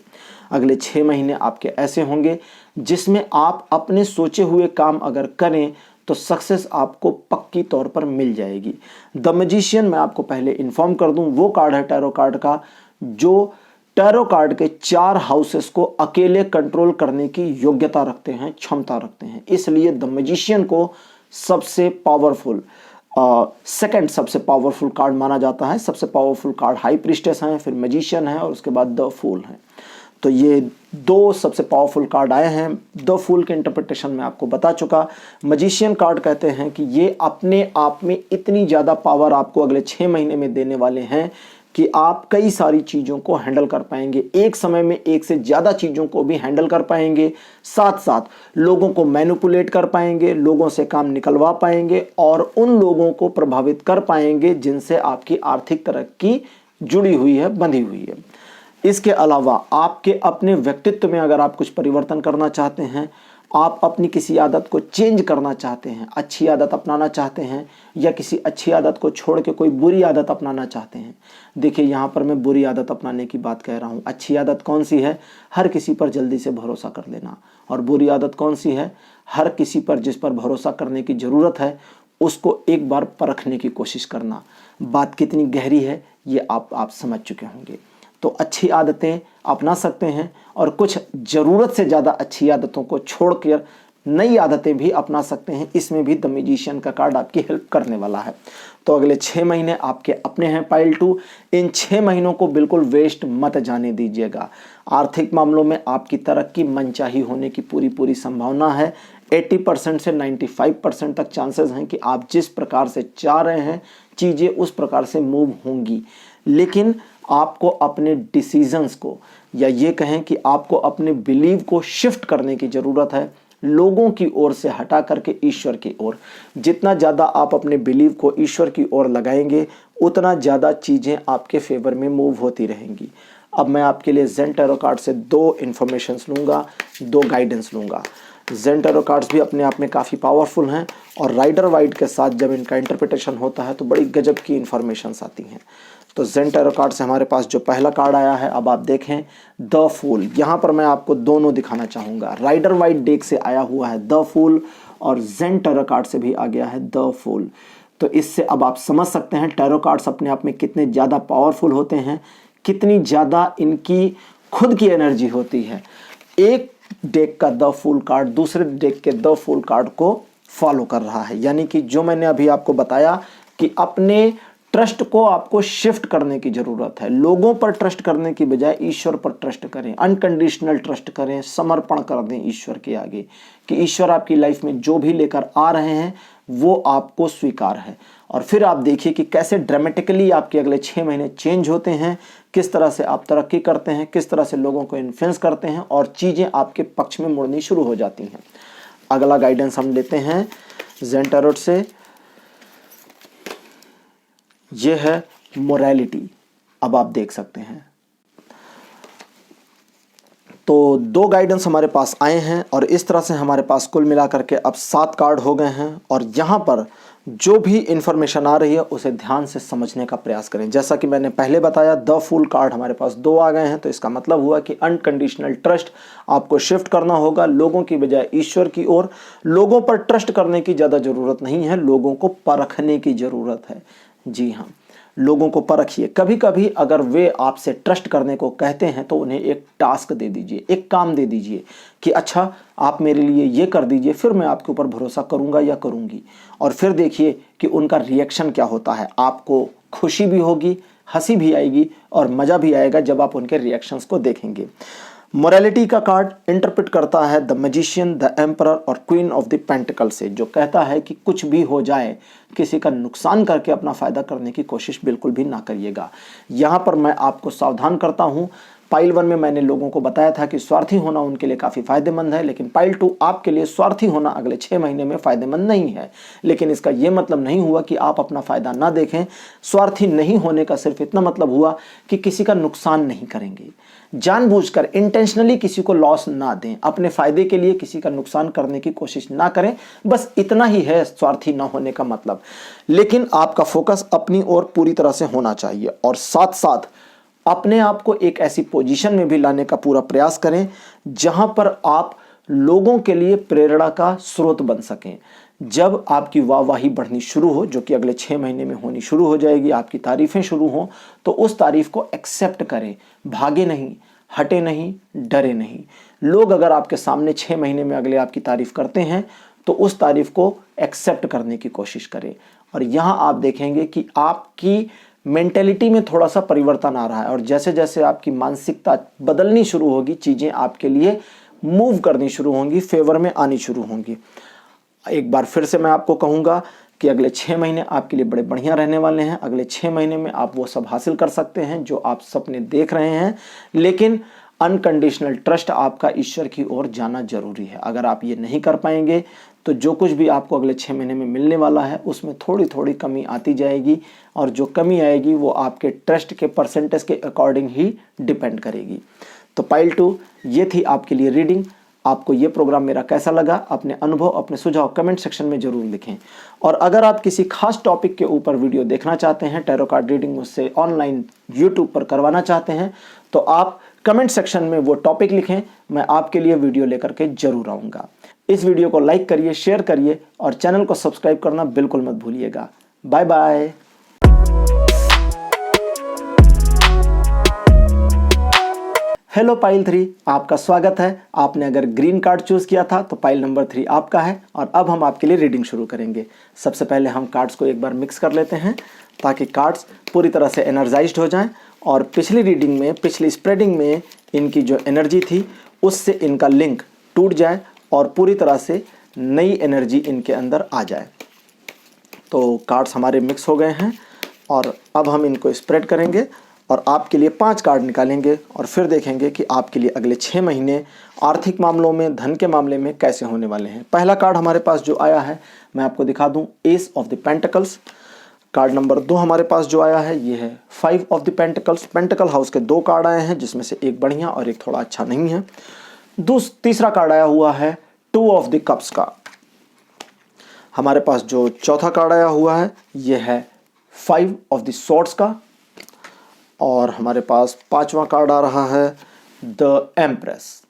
अगले 6 महीने आपके ऐसे होंगे जिसमें आप अपने सोचे हुए काम अगर करें तो सक्सेस आपको पक्की तौर पर मिल जाएगी। द मैजिशियन, मैं आपको पहले इन्फॉर्म कर दूं, वो कार्ड है टैरो कार्ड का जो टैरो कार्ड के 4 हाउसेस को अकेले कंट्रोल करने की योग्यता रखते हैं, क्षमता रखते हैं। इसलिए द मैजिशियन को सबसे पावरफुल सेकंड सबसे पावरफुल कार्ड माना जाता है। सबसे पावरफुल कार्ड हाई प्रीस्टेस हैं, फिर मैजिशियन है और उसके बाद द फूल है। तो ये 2 सबसे पावरफुल कार्ड आए हैं। द फूल के इंटरप्रिटेशन में आपको बता चुका। मैजिशियन कार्ड कहते हैं कि ये अपने आप में इतनी ज़्यादा पावर आपको अगले 6 महीने में देने वाले हैं कि आप कई सारी चीज़ों को हैंडल कर पाएंगे, एक समय में एक से ज़्यादा चीज़ों को भी हैंडल कर पाएंगे, साथ साथ लोगों को मैनिपुलेट कर पाएंगे, लोगों से काम निकलवा पाएंगे और उन लोगों को प्रभावित कर पाएंगे जिनसे आपकी आर्थिक तरक्की जुड़ी हुई है, बंधी हुई है। इसके अलावा आपके अपने व्यक्तित्व में अगर आप कुछ परिवर्तन करना चाहते हैं, आप अपनी किसी आदत को चेंज करना चाहते हैं, अच्छी आदत अपनाना चाहते हैं, या किसी अच्छी आदत को छोड़ के कोई बुरी आदत अपनाना चाहते हैं। देखिए, यहाँ पर मैं बुरी आदत अपनाने की बात कह रहा हूँ। अच्छी आदत कौन सी है? हर किसी पर जल्दी से भरोसा कर लेना। और बुरी आदत कौन सी है? हर किसी पर जिस पर भरोसा करने की ज़रूरत है उसको एक बार परखने की कोशिश करना। बात कितनी गहरी है ये आप समझ चुके होंगे। तो अच्छी आदतें अपना सकते हैं और कुछ ज़रूरत से ज़्यादा अच्छी आदतों को छोड़कर नई आदतें भी अपना सकते हैं। इसमें भी द मैजिशियन का कार्ड आपकी हेल्प करने वाला है। तो अगले 6 महीने आपके अपने हैं पाइल 2। इन 6 महीनों को बिल्कुल वेस्ट मत जाने दीजिएगा। आर्थिक मामलों में आपकी तरक्की मनचाही होने की पूरी संभावना है। 80% से 95% तक चांसेस हैं कि आप जिस प्रकार से चाह रहे हैं चीज़ें उस प्रकार से मूव होंगी, लेकिन आपको अपने डिसीजंस को, या ये कहें कि आपको अपने बिलीव को शिफ्ट करने की ज़रूरत है, लोगों की ओर से हटा करके ईश्वर की ओर। जितना ज़्यादा आप अपने बिलीव को ईश्वर की ओर लगाएंगे उतना ज़्यादा चीज़ें आपके फेवर में मूव होती रहेंगी। अब मैं आपके लिए ज़ेन टैरो कार्ड से 2 इन्फॉर्मेशंस लूँगा, 2 गाइडेंस लूँगा। ज़ेन टैरो कार्ड्स भी अपने आप में काफ़ी पावरफुल हैं और राइडर वाइट के साथ जब इनका इंटरप्रिटेशन होता है तो बड़ी गजब की इन्फॉर्मेशंस आती हैं। तो ज़ेन टैरो कार्ड से हमारे पास जो पहला कार्ड आया है, अब आप देखें द फूल। यहाँ पर मैं आपको दोनों दिखाना चाहूँगा। राइडर वाइट डेक से आया हुआ है द फूल और ज़ेन टैरो कार्ड से भी आ गया है द फूल। तो इससे अब आप समझ सकते हैं टैरो कार्ड्स अपने आप में कितने ज़्यादा पावरफुल होते हैं, कितनी ज़्यादा इनकी खुद की एनर्जी होती है। एक डेक का द फूल कार्ड दूसरे डेक के द फूल कार्ड को फॉलो कर रहा है। यानी कि जो मैंने अभी आपको बताया कि अपने ट्रस्ट को आपको शिफ्ट करने की ज़रूरत है। लोगों पर ट्रस्ट करने की बजाय ईश्वर पर ट्रस्ट करें, अनकंडीशनल ट्रस्ट करें, समर्पण कर दें ईश्वर के आगे कि ईश्वर आपकी लाइफ में जो भी लेकर आ रहे हैं वो आपको स्वीकार है। और फिर आप देखिए कि कैसे ड्रामेटिकली आपके अगले 6 महीने चेंज होते हैं, किस तरह से आप तरक्की करते हैं, किस तरह से लोगों को इन्फ्लुएंस करते हैं और चीज़ें आपके पक्ष में मुड़नी शुरू हो जाती हैं। अगला गाइडेंस हम लेते हैं ज़ेन टैरो से। ये है मोरालिटी। अब आप देख सकते हैं तो 2 गाइडेंस हमारे पास आए हैं और इस तरह से हमारे पास कुल मिलाकर के अब 7 कार्ड हो गए हैं। और यहाँ पर जो भी इंफॉर्मेशन आ रही है उसे ध्यान से समझने का प्रयास करें। जैसा कि मैंने पहले बताया, द फूल कार्ड हमारे पास 2 आ गए हैं, तो इसका मतलब हुआ कि अनकंडीशनल ट्रस्ट आपको शिफ्ट करना होगा लोगों की बजाय ईश्वर की ओर। लोगों पर ट्रस्ट करने की ज़्यादा ज़रूरत नहीं है, लोगों को परखने की ज़रूरत है। जी हाँ, लोगों को परखिए। कभी कभी अगर वे आपसे ट्रस्ट करने को कहते हैं तो उन्हें एक टास्क दे दीजिए, एक काम दे दीजिए कि अच्छा आप मेरे लिए ये कर दीजिए, फिर मैं आपके ऊपर भरोसा करूंगा या करूंगी। और फिर देखिए कि उनका रिएक्शन क्या होता है। आपको खुशी भी होगी, हंसी भी आएगी और मज़ा भी आएगा जब आप उनके रिएक्शंस को देखेंगे। मोरालिटी का कार्ड इंटरप्रेट करता है द मैजिशियन, द एम्परर और क्वीन ऑफ द पेंटिकल से, जो कहता है कि कुछ भी हो जाए किसी का नुकसान करके अपना फ़ायदा करने की कोशिश बिल्कुल भी ना करिएगा। यहाँ पर मैं आपको सावधान करता हूँ पाइल 1 में मैंने लोगों को बताया था कि स्वार्थी होना उनके लिए काफ़ी फायदेमंद है, लेकिन पाइल 2 आपके लिए स्वार्थी होना अगले 6 महीने में फायदेमंद नहीं है। लेकिन इसका यह मतलब नहीं हुआ कि आप अपना फायदा ना देखें। स्वार्थी नहीं होने का सिर्फ इतना मतलब हुआ कि किसी का नुकसान नहीं करेंगे, जानबूझकर इंटेंशनली किसी को लॉस ना दें, अपने फायदे के लिए किसी का नुकसान करने की कोशिश ना करें। बस इतना ही है स्वार्थी ना होने का मतलब। लेकिन आपका फोकस अपनी ओर पूरी तरह से होना चाहिए और साथ साथ अपने आप को एक ऐसी पोजीशन में भी लाने का पूरा प्रयास करें जहां पर आप लोगों के लिए प्रेरणा का स्रोत बन सकें। जब आपकी वाहवाही बढ़नी शुरू हो, जो कि अगले 6 महीने में होनी शुरू हो जाएगी, आपकी तारीफें शुरू हों, तो उस तारीफ को एक्सेप्ट करें, भागे नहीं, हटे नहीं, डरे नहीं। लोग अगर आपके सामने 6 महीने में अगले आपकी तारीफ करते हैं तो उस तारीफ को एक्सेप्ट करने की कोशिश करें। और यहां आप देखेंगे कि आपकी मेंटेलिटी में थोड़ा सा परिवर्तन आ रहा है और जैसे जैसे आपकी मानसिकता बदलनी शुरू होगी, चीज़ें आपके लिए मूव करनी शुरू होंगी, फेवर में आनी शुरू होंगी। एक बार फिर से मैं आपको कहूँगा कि अगले 6 महीने आपके लिए बड़े बढ़िया रहने वाले हैं। अगले 6 महीने में आप वो सब हासिल कर सकते हैं जो आप सपने देख रहे हैं, लेकिन अनकंडीशनल ट्रस्ट आपका ईश्वर की ओर जाना जरूरी है। अगर आप ये नहीं कर पाएंगे तो जो कुछ भी आपको अगले 6 महीने में मिलने वाला है उसमें थोड़ी थोड़ी कमी आती जाएगी और जो कमी आएगी वो आपके ट्रस्ट के परसेंटेज के अकॉर्डिंग ही डिपेंड करेगी। तो पाइल 2 ये थी आपके लिए रीडिंग। आपको ये प्रोग्राम मेरा कैसा लगा, अपने अनुभव, अपने सुझाव कमेंट सेक्शन में जरूर लिखें। और अगर आप किसी खास टॉपिक के ऊपर वीडियो देखना चाहते हैं, टैरो कार्ड रीडिंग मुझसे ऑनलाइन यूट्यूब पर करवाना चाहते हैं, तो आप कमेंट सेक्शन में वो टॉपिक लिखें, मैं आपके लिए वीडियो लेकर के जरूर आऊँगा। इस वीडियो को लाइक करिए, शेयर करिए और चैनल को सब्सक्राइब करना बिल्कुल मत भूलिएगा। Bye bye. हेलो पाइल 3, आपका स्वागत है। आपने अगर ग्रीन कार्ड चूज किया था तो पाइल नंबर 3 आपका है और अब हम आपके लिए रीडिंग शुरू करेंगे। सबसे पहले हम कार्ड्स को एक बार मिक्स कर लेते हैं ताकि कार्ड्स पूरी तरह से एनर्जाइज्ड हो जाएं और पिछली रीडिंग में, पिछली स्प्रेडिंग में इनकी जो एनर्जी थी उससे इनका लिंक टूट जाए और पूरी तरह से नई एनर्जी इनके अंदर आ जाए। तो कार्ड्स हमारे मिक्स हो गए हैं और अब हम इनको स्प्रेड करेंगे और आपके लिए 5 कार्ड निकालेंगे और फिर देखेंगे कि आपके लिए अगले 6 महीने आर्थिक मामलों में, धन के मामले में कैसे होने वाले हैं। पहला कार्ड हमारे पास जो आया है मैं आपको दिखा दूं, S of the pentacles. Card number 2 हमारे पास जो आया है ये है 5 of the pentacles. Pentacle house के 2 कार्ड आए हैं जिसमें से एक बढ़िया और एक थोड़ा अच्छा नहीं है। तीसरा कार्ड आया हुआ है 2 ऑफ द कप्स का। हमारे पास जो चौथा कार्ड आया हुआ है ये है 5 ऑफ द स्वॉर्ड्स का और हमारे पास 5वां कार्ड आ रहा है द एम्प्रेस।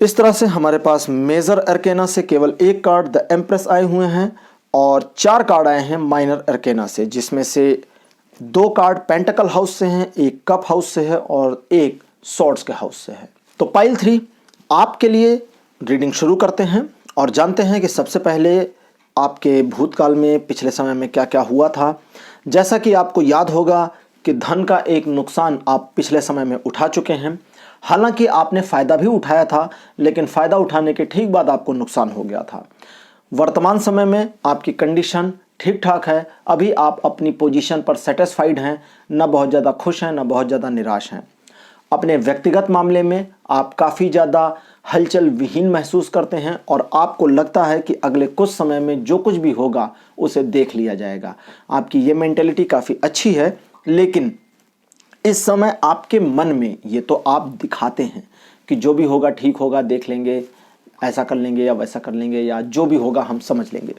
इस तरह से हमारे पास मेजर अरकेना से केवल 1 कार्ड द एम्प्रेस आए हुए हैं और 4 कार्ड आए हैं माइनर अरकेना से, जिसमें से 2 कार्ड पेंटिकल हाउस से हैं, 1 कप हाउस से है और 1 स्वॉर्ड्स के हाउस से है। तो पाइल 3 आपके लिए रीडिंग शुरू करते हैं और जानते हैं कि सबसे पहले आपके भूतकाल में, पिछले समय में क्या क्या हुआ था। जैसा कि आपको याद होगा कि धन का एक नुकसान आप पिछले समय में उठा चुके हैं। हालांकि आपने फ़ायदा भी उठाया था, लेकिन फ़ायदा उठाने के ठीक बाद आपको नुकसान हो गया था। वर्तमान समय में आपकी कंडीशन ठीक ठाक है। अभी आप अपनी पोजीशन पर सेटिस्फाइड हैं, न बहुत ज़्यादा खुश हैं, न बहुत ज़्यादा निराश हैं। अपने व्यक्तिगत मामले में आप काफ़ी ज़्यादा हलचल विहीन महसूस करते हैं और आपको लगता है कि अगले कुछ समय में जो कुछ भी होगा उसे देख लिया जाएगा। आपकी ये मेंटेलिटी काफ़ी अच्छी है, लेकिन इस समय आपके मन में ये तो आप दिखाते हैं कि जो भी होगा ठीक होगा, देख लेंगे, ऐसा कर लेंगे या वैसा कर लेंगे, या जो भी होगा हम समझ लेंगे।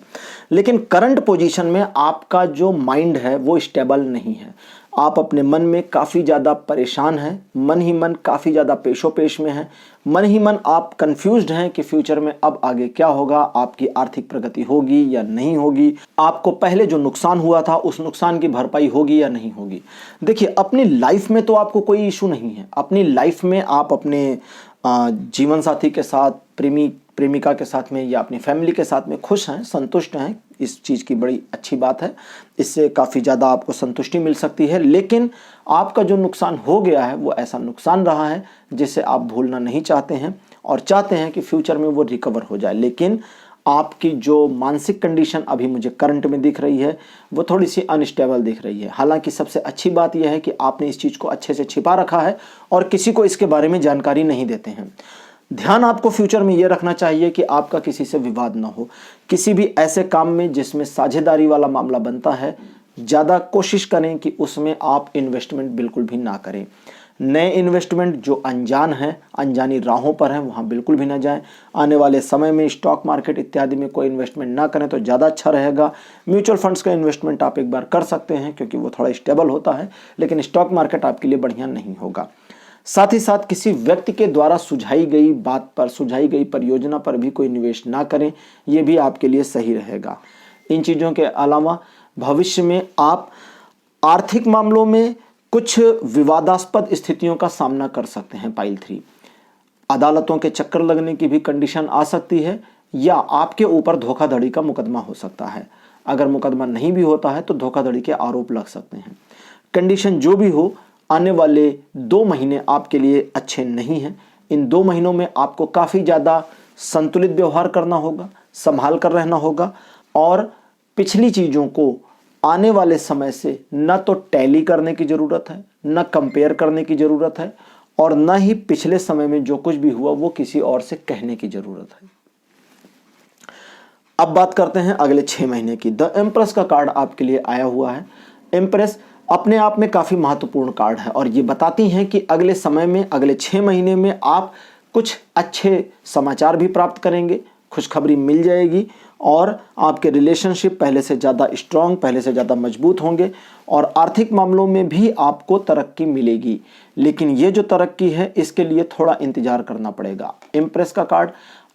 लेकिन करंट पोजीशन में आपका जो माइंड है वो स्टेबल नहीं है। आप अपने मन में काफ़ी ज़्यादा परेशान हैं, मन ही मन काफ़ी ज़्यादा पेशोपेश में हैं, मन ही मन आप कंफ्यूज्ड हैं कि फ्यूचर में अब आगे क्या होगा, आपकी आर्थिक प्रगति होगी या नहीं होगी, आपको पहले जो नुकसान हुआ था उस नुकसान की भरपाई होगी या नहीं होगी। देखिए, अपनी लाइफ में तो आपको कोई इशू नहीं है। अपनी लाइफ में आप अपने जीवन साथी के साथ, प्रेमिका के साथ में या अपनी फैमिली के साथ में खुश हैं, संतुष्ट हैं। इस चीज़ की बड़ी अच्छी बात है, इससे काफ़ी ज़्यादा आपको संतुष्टि मिल सकती है। लेकिन आपका जो नुकसान हो गया है वो ऐसा नुकसान रहा है जिसे आप भूलना नहीं चाहते हैं और चाहते हैं कि फ्यूचर में वो रिकवर हो जाए। लेकिन आपकी जो मानसिक कंडीशन अभी मुझे करंट में दिख रही है वो थोड़ी सी अनस्टेबल दिख रही है। हालांकि सबसे अच्छी बात यह है कि आपने इस चीज़ को अच्छे से छिपा रखा है और किसी को इसके बारे में जानकारी नहीं देते हैं। ध्यान आपको फ्यूचर में यह रखना चाहिए कि आपका किसी से विवाद ना हो। किसी भी ऐसे काम में जिसमें साझेदारी वाला मामला बनता है, ज़्यादा कोशिश करें कि उसमें आप इन्वेस्टमेंट बिल्कुल भी ना करें। नए इन्वेस्टमेंट जो अनजान हैं, अनजानी राहों पर हैं, वहाँ बिल्कुल भी ना जाएं। आने वाले समय में स्टॉक मार्केट इत्यादि में कोई इन्वेस्टमेंट ना करें तो ज़्यादा अच्छा रहेगा। म्यूचुअल फंड्स का इन्वेस्टमेंट आप एक बार कर सकते हैं क्योंकि वो थोड़ा स्टेबल होता है, लेकिन स्टॉक मार्केट आपके लिए बढ़िया नहीं होगा। साथ ही साथ किसी व्यक्ति के द्वारा सुझाई गई बात पर, सुझाई गई परियोजना पर भी कोई निवेश ना करें, ये भी आपके लिए सही रहेगा। इन चीज़ों के अलावा भविष्य में आप आर्थिक मामलों में कुछ विवादास्पद स्थितियों का सामना कर सकते हैं। पाइल 3, अदालतों के चक्कर लगने की भी कंडीशन आ सकती है या आपके ऊपर धोखाधड़ी का मुकदमा हो सकता है। अगर मुकदमा नहीं भी होता है तो धोखाधड़ी के आरोप लग सकते हैं। कंडीशन जो भी हो, आने वाले 2 महीने आपके लिए अच्छे नहीं हैं। इन 2 महीनों में आपको काफ़ी ज़्यादा संतुलित व्यवहार करना होगा, संभाल कर रहना होगा और पिछली चीज़ों को आने वाले समय से न तो टैली करने की ज़रूरत है, न कंपेयर करने की ज़रूरत है और न ही पिछले समय में जो कुछ भी हुआ वो किसी और से कहने की ज़रूरत है। अब बात करते हैं अगले 6 महीने की। द एम्प्रेस का कार्ड आपके लिए आया हुआ है। एम्प्रेस अपने आप में काफ़ी महत्वपूर्ण कार्ड है और ये बताती हैं कि अगले समय में, अगले 6 महीने में आप कुछ अच्छे समाचार भी प्राप्त करेंगे, खुशखबरी मिल जाएगी और आपके रिलेशनशिप पहले से ज़्यादा स्ट्रॉन्ग, पहले से ज़्यादा मजबूत होंगे और आर्थिक मामलों में भी आपको तरक्की मिलेगी। लेकिन ये जो तरक्की है इसके लिए थोड़ा इंतज़ार करना पड़ेगा। एम्प्रेस का कार्ड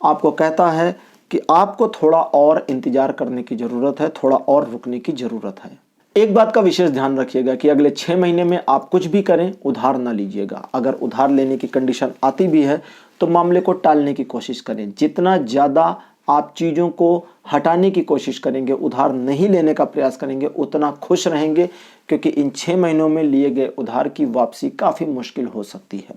आपको कहता है कि आपको थोड़ा और इंतज़ार करने की ज़रूरत है, थोड़ा और रुकने की ज़रूरत है। एक बात का विशेष ध्यान रखिएगा कि अगले 6 महीने में आप कुछ भी करें, उधार ना लीजिएगा। अगर उधार लेने की कंडीशन आती भी है तो मामले को टालने की कोशिश करें। जितना ज़्यादा आप चीज़ों को हटाने की कोशिश करेंगे, उधार नहीं लेने का प्रयास करेंगे, उतना खुश रहेंगे क्योंकि इन 6 महीनों में लिए गए उधार की वापसी काफ़ी मुश्किल हो सकती है।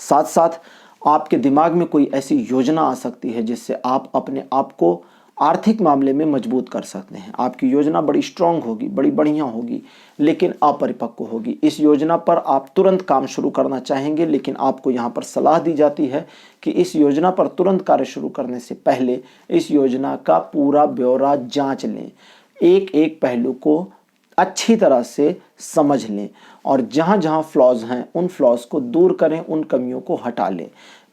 साथ साथ आपके दिमाग में कोई ऐसी योजना आ सकती है जिससे आप अपने आप को आर्थिक मामले में मजबूत कर सकते हैं। आपकी योजना बड़ी स्ट्रांग होगी, बड़ी बढ़िया होगी, लेकिन अपरिपक्व होगी। इस योजना पर आप तुरंत काम शुरू करना चाहेंगे, लेकिन आपको यहाँ पर सलाह दी जाती है कि इस योजना पर तुरंत कार्य शुरू करने से पहले इस योजना का पूरा ब्यौरा जांच लें, एक एक पहलू को अच्छी तरह से समझ लें और जहाँ जहाँ फ्लॉज हैं उन फ्लॉज को दूर करें, उन कमियों को हटा लें।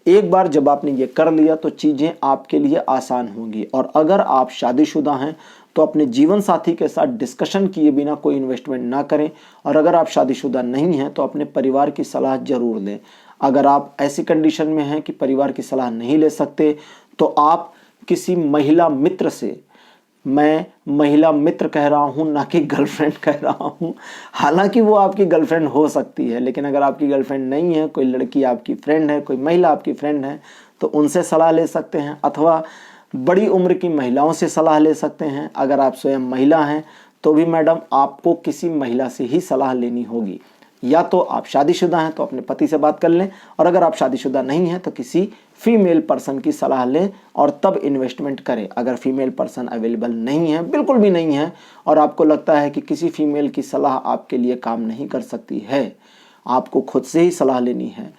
एक बार जब आपने ये कर लिया तो चीज़ें आपके लिए आसान होंगी। और अगर आप शादीशुदा हैं तो अपने जीवन साथी के साथ डिस्कशन किए बिना कोई इन्वेस्टमेंट ना करें और अगर आप शादीशुदा नहीं हैं तो अपने परिवार की सलाह ज़रूर लें। अगर आप ऐसी कंडीशन में हैं कि परिवार की सलाह नहीं ले सकते तो आप किसी महिला मित्र से, मैं महिला मित्र कह रहा हूँ ना कि गर्लफ्रेंड कह रहा हूँ, हालांकि वो आपकी गर्लफ्रेंड हो सकती है, लेकिन अगर आपकी गर्लफ्रेंड नहीं है, कोई लड़की आपकी फ्रेंड है, कोई महिला आपकी फ्रेंड है तो उनसे सलाह ले सकते हैं अथवा बड़ी उम्र की महिलाओं से सलाह ले सकते हैं। अगर आप स्वयं महिला हैं तो भी मैडम आपको किसी महिला से ही सलाह लेनी होगी। या तो आप शादीशुदा हैं तो अपने पति से बात कर लें और अगर आप शादीशुदा नहीं हैं तो किसी फीमेल पर्सन की सलाह लें और तब इन्वेस्टमेंट करें। अगर फीमेल पर्सन अवेलेबल नहीं है, बिल्कुल भी नहीं है, और आपको लगता है कि किसी फीमेल की सलाह आपके लिए काम नहीं कर सकती है, आपको खुद से ही सलाह लेनी है,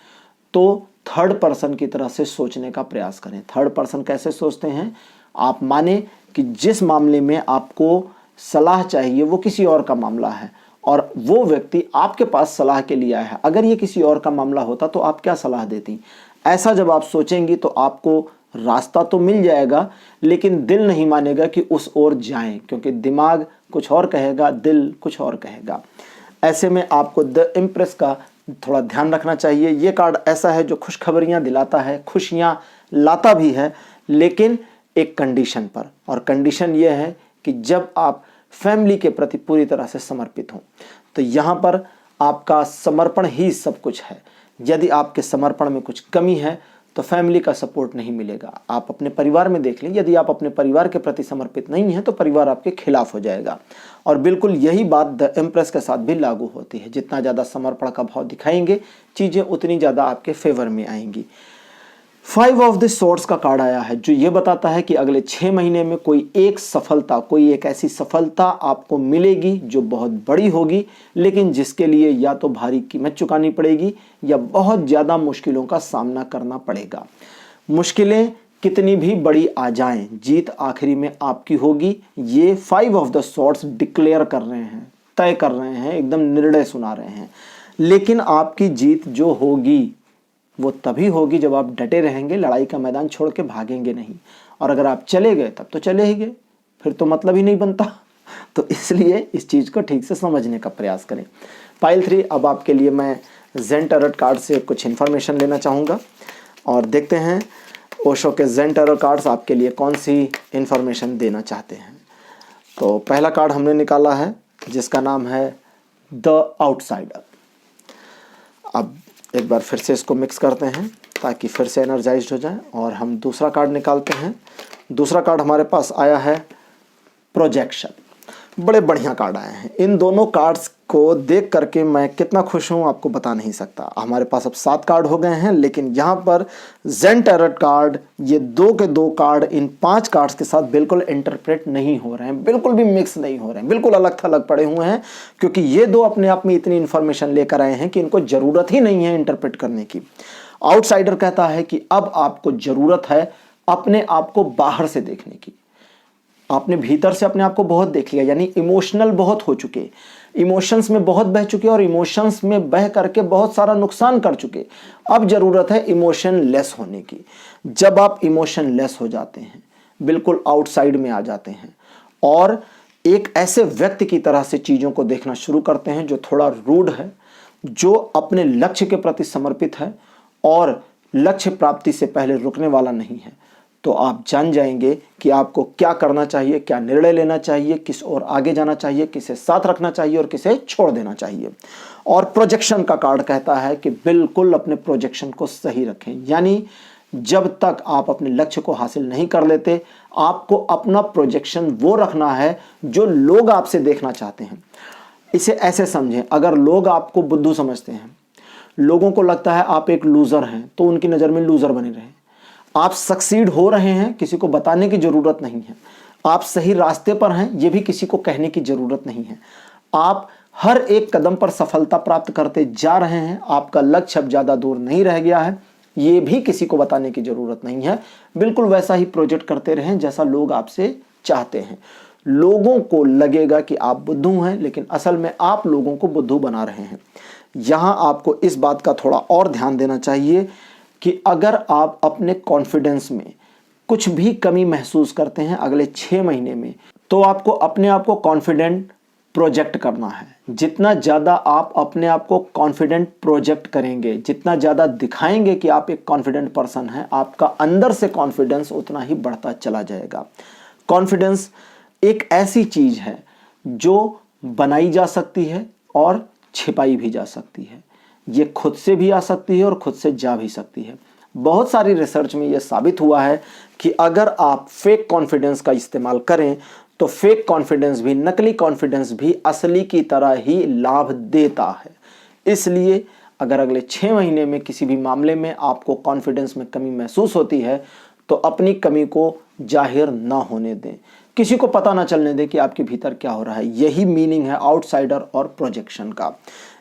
तो थर्ड पर्सन की तरह से सोचने का प्रयास करें। थर्ड पर्सन कैसे सोचते हैं? आप माने कि जिस मामले में आपको सलाह चाहिए वो किसी और का मामला है और वो व्यक्ति आपके पास सलाह के लिए आया है। अगर ये किसी और का मामला होता तो आप क्या सलाह देती? ऐसा जब आप सोचेंगी तो आपको रास्ता तो मिल जाएगा, लेकिन दिल नहीं मानेगा कि उस ओर जाएं, क्योंकि दिमाग कुछ और कहेगा, दिल कुछ और कहेगा। ऐसे में आपको द इम्प्रेस का थोड़ा ध्यान रखना चाहिए। ये कार्ड ऐसा है जो खुशखबरियाँ दिलाता है, खुशियाँ लाता भी है, लेकिन एक कंडीशन पर, और कंडीशन ये है कि जब आप फैमिली के प्रति पूरी तरह से समर्पित हों। तो यहाँ पर आपका समर्पण ही सब कुछ है। यदि आपके समर्पण में कुछ कमी है तो फैमिली का सपोर्ट नहीं मिलेगा। आप अपने परिवार में देख लें, यदि आप अपने परिवार के प्रति समर्पित नहीं हैं तो परिवार आपके खिलाफ हो जाएगा। और बिल्कुल यही बात द इम्प्रेस के साथ भी लागू होती है। जितना ज़्यादा समर्पण का भाव दिखाएंगे, चीज़ें उतनी ज़्यादा आपके फेवर में आएंगी। फाइव ऑफ द सोर्ड्स का कार्ड आया है जो ये बताता है कि अगले 6 महीने में कोई एक सफलता, कोई एक ऐसी सफलता आपको मिलेगी जो बहुत बड़ी होगी, लेकिन जिसके लिए या तो भारी कीमत चुकानी पड़ेगी या बहुत ज़्यादा मुश्किलों का सामना करना पड़ेगा। मुश्किलें कितनी भी बड़ी आ जाएं, जीत आखिरी में आपकी होगी। ये five of the swords declare कर रहे हैं, तय कर रहे हैं, एकदम निर्णय सुना रहे हैं। लेकिन आपकी जीत जो होगी वो तभी होगी जब आप डटे रहेंगे, लड़ाई का मैदान छोड़ के भागेंगे नहीं। और अगर आप चले गए तब तो चले ही गए, फिर तो मतलब ही नहीं बनता। तो इसलिए इस चीज़ को ठीक से समझने का प्रयास करें। पाइल 3, अब आपके लिए मैं ज़ेन टैरोट कार्ड से कुछ इन्फॉर्मेशन लेना चाहूँगा और देखते हैं ओशो के ज़ेन टैरोट कार्ड्स आपके लिए कौन सी इन्फॉर्मेशन देना चाहते हैं। तो पहला कार्ड हमने निकाला है जिसका नाम है द आउटसाइडर। अब एक बार फिर से इसको मिक्स करते हैं ताकि फिर से एनर्जाइज्ड हो जाए और हम दूसरा कार्ड निकालते हैं। दूसरा कार्ड हमारे पास आया है प्रोजेक्शन। बड़े बढ़िया कार्ड आए हैं। इन दोनों कार्ड्स को देख करके मैं कितना खुश हूँ आपको बता नहीं सकता। हमारे पास अब 7 कार्ड हो गए हैं, लेकिन यहाँ पर ज़ेन टैरोट कार्ड, ये 2 के 2 कार्ड इन 5 कार्ड्स के साथ बिल्कुल इंटरप्रेट नहीं हो रहे हैं, बिल्कुल भी मिक्स नहीं हो रहे हैं, बिल्कुल अलग थलग पड़े हुए हैं, क्योंकि ये 2 अपने आप में इतनी इन्फॉर्मेशन लेकर आए हैं कि इनको ज़रूरत ही नहीं है इंटरप्रेट करने की। आउटसाइडर कहता है कि अब आपको ज़रूरत है अपने आप को बाहर से देखने की। आपने भीतर से अपने आप को बहुत देख लिया, यानी इमोशनल बहुत हो चुके, इमोशंस में बहुत बह चुके और इमोशंस में बह करके बहुत सारा नुकसान कर चुके। अब ज़रूरत है इमोशन लेस होने की। जब आप इमोशन लेस हो जाते हैं, बिल्कुल आउटसाइड में आ जाते हैं और एक ऐसे व्यक्ति की तरह से चीज़ों को देखना शुरू करते हैं जो थोड़ा रूड है, जो अपने लक्ष्य के प्रति समर्पित है और लक्ष्य प्राप्ति से पहले रुकने वाला नहीं है, तो आप जान जाएंगे कि आपको क्या करना चाहिए, क्या निर्णय लेना चाहिए, किस ओर आगे जाना चाहिए, किसे साथ रखना चाहिए और किसे छोड़ देना चाहिए। और प्रोजेक्शन का कार्ड कहता है कि बिल्कुल अपने प्रोजेक्शन को सही रखें, यानी जब तक आप अपने लक्ष्य को हासिल नहीं कर लेते, आपको अपना प्रोजेक्शन वो रखना है जो लोग आपसे देखना चाहते हैं। इसे ऐसे समझें, अगर लोग आपको बुद्धू समझते हैं, लोगों को लगता है आप एक लूज़र हैं, तो उनकी नज़र में लूज़र बने रहें। आप सक्सीड हो रहे हैं, किसी को बताने की ज़रूरत नहीं है। आप सही रास्ते पर हैं, ये भी किसी को कहने की ज़रूरत नहीं है। आप हर एक कदम पर सफलता प्राप्त करते जा रहे हैं, आपका लक्ष्य अब ज़्यादा दूर नहीं रह गया है, ये भी किसी को बताने की ज़रूरत नहीं है। बिल्कुल वैसा ही प्रोजेक्ट करते रहें जैसा लोग आपसे चाहते हैं। लोगों को लगेगा कि आप बुद्धू हैं, लेकिन असल में आप लोगों को बुद्धू बना रहे हैं। यहाँ आपको इस बात का थोड़ा और ध्यान देना चाहिए कि अगर आप अपने कॉन्फिडेंस में कुछ भी कमी महसूस करते हैं अगले 6 महीने में, तो आपको अपने आप को कॉन्फिडेंट प्रोजेक्ट करना है। जितना ज़्यादा आप अपने आप को कॉन्फिडेंट प्रोजेक्ट करेंगे, जितना ज़्यादा दिखाएंगे कि आप एक कॉन्फिडेंट पर्सन हैं, आपका अंदर से कॉन्फिडेंस उतना ही बढ़ता चला जाएगा। कॉन्फिडेंस एक ऐसी चीज़ है जो बनाई जा सकती है और छिपाई भी जा सकती है। ये खुद से भी आ सकती है और खुद से जा भी सकती है। बहुत सारी रिसर्च में यह साबित हुआ है कि अगर आप फेक कॉन्फिडेंस का इस्तेमाल करें तो फेक कॉन्फिडेंस भी, नकली कॉन्फिडेंस भी असली की तरह ही लाभ देता है। इसलिए अगर अगले 6 महीने में किसी भी मामले में आपको कॉन्फिडेंस में कमी महसूस होती है तो अपनी कमी को जाहिर ना होने दें, किसी को पता ना चलने दें कि आपके भीतर क्या हो रहा है। यही मीनिंग है आउटसाइडर और प्रोजेक्शन का।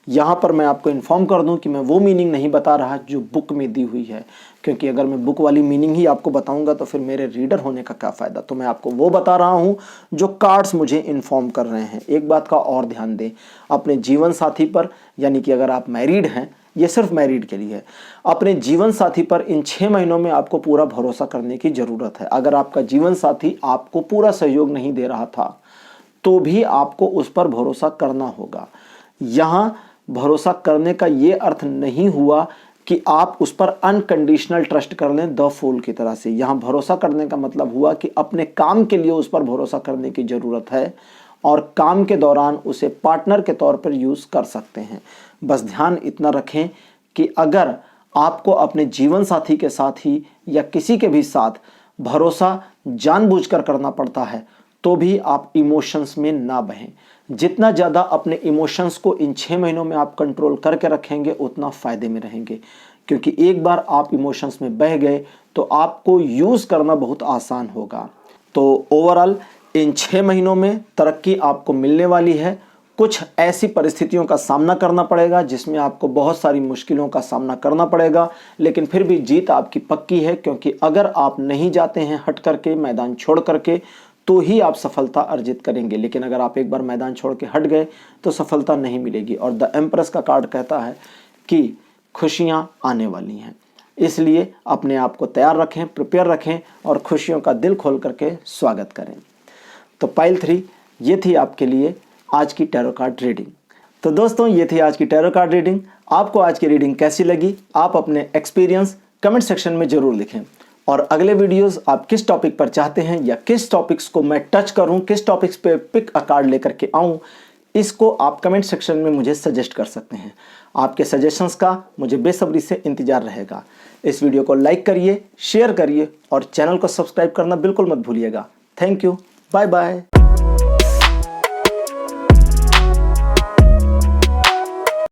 यहाँ पर मैं आपको इन्फॉर्म कर दूं कि मैं वो मीनिंग नहीं बता रहा जो बुक में दी हुई है, क्योंकि अगर मैं बुक वाली मीनिंग ही आपको बताऊंगा तो फिर मेरे रीडर होने का क्या फ़ायदा। तो मैं आपको वो बता रहा हूँ जो कार्ड्स मुझे इन्फॉर्म कर रहे हैं। एक बात का और ध्यान दें, अपने जीवन साथी पर, यानी कि अगर आप मैरिड हैं, ये सिर्फ मैरिड के लिए है, अपने जीवन साथी पर इन 6 महीनों में आपको पूरा भरोसा करने की ज़रूरत है। अगर आपका जीवन साथी आपको पूरा सहयोग नहीं दे रहा था तो भी आपको उस पर भरोसा करना होगा। यहाँ भरोसा करने का ये अर्थ नहीं हुआ कि आप उस पर अनकंडीशनल ट्रस्ट कर लें द फूल की तरह से। यहाँ भरोसा करने का मतलब हुआ कि अपने काम के लिए उस पर भरोसा करने की ज़रूरत है और काम के दौरान उसे पार्टनर के तौर पर यूज़ कर सकते हैं। बस ध्यान इतना रखें कि अगर आपको अपने जीवन साथी के साथ ही या किसी के भी साथ भरोसा जानबूझकर करना पड़ता है तो भी आप इमोशंस में ना बहें। जितना ज़्यादा अपने इमोशंस को इन 6 महीनों में आप कंट्रोल करके रखेंगे उतना फ़ायदे में रहेंगे। क्योंकि एक बार आप इमोशंस में बह गए तो आपको यूज़ करना बहुत आसान होगा। तो ओवरऑल इन 6 महीनों में तरक्की आपको मिलने वाली है। कुछ ऐसी परिस्थितियों का सामना करना पड़ेगा जिसमें आपको बहुत सारी मुश्किलों का सामना करना पड़ेगा, लेकिन फिर भी जीत आपकी पक्की है, क्योंकि अगर आप नहीं जाते हैं हट करके, मैदान छोड़ करके, तो ही आप सफलता अर्जित करेंगे। लेकिन अगर आप एक बार मैदान छोड़ के हट गए तो सफलता नहीं मिलेगी। और द एम्प्रेस का कार्ड कहता है कि खुशियां आने वाली हैं, इसलिए अपने आप को तैयार रखें, प्रिपेयर रखें और खुशियों का दिल खोल करके स्वागत करें। तो पाइल 3 ये थी आपके लिए आज की टैरो कार्ड रीडिंग। तो दोस्तों ये थी आज की टैरो कार्ड रीडिंग। आपको आज की रीडिंग कैसी लगी आप अपने एक्सपीरियंस कमेंट सेक्शन में ज़रूर लिखें। और अगले वीडियोस आप किस टॉपिक पर चाहते हैं या किस टॉपिक्स को मैं टच करूं, किस टॉपिक्स पे पिक अ कार्ड लेकर के आऊं, इसको आप कमेंट सेक्शन में मुझे सजेस्ट कर सकते हैं। आपके सजेशंस का मुझे बेसब्री से इंतजार रहेगा। इस वीडियो को लाइक करिए, शेयर करिए और चैनल को सब्सक्राइब करना बिल्कुल मत भूलिएगा। Thank you, bye bye.